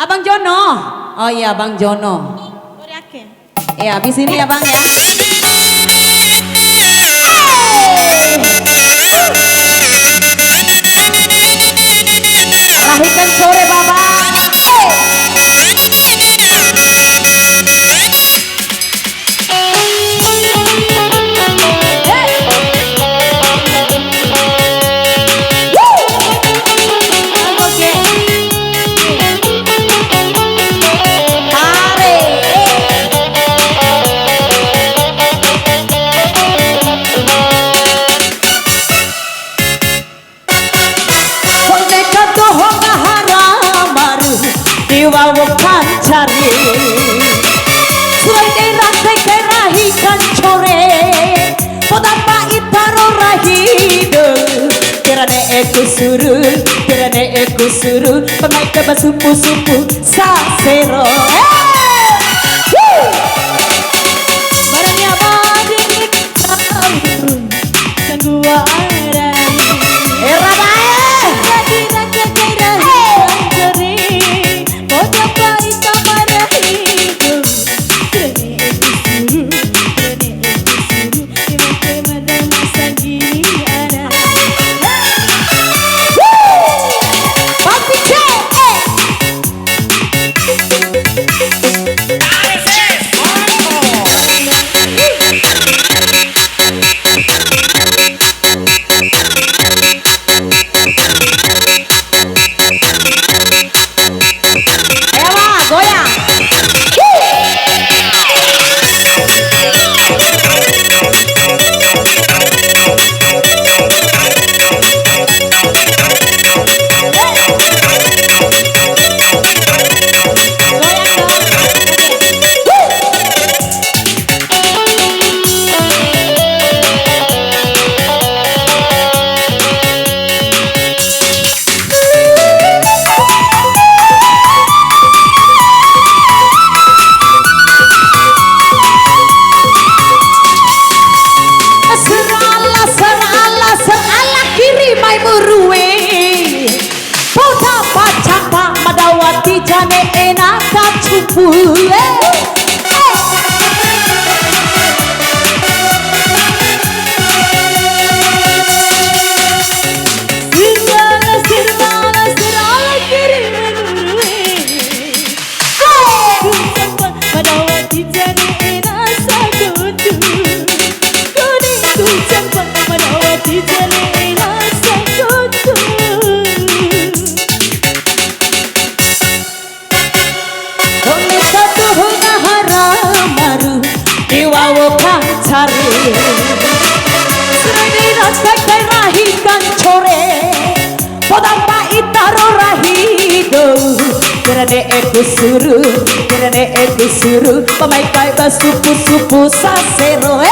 Abang Jono. Oh iya Bang Jono. Ya habis ini ya Bang ya. Rahikan sore Bapak. Wawo pancari Suai rantai kerahikan core Potapa itaro rahido Kirane eku suru Pemai keba supu-supu sasero Barangnya bading ikam Dan gua arai Era bae jane enak cupu sirala kiri madawati jane enak sakutu kuning ku campak madawati jane enak sakutu Wawo pancari Sering rasa kerahikan core Potapa itaro rahido Kirane eku suru Pemai kai basupu-supu sasero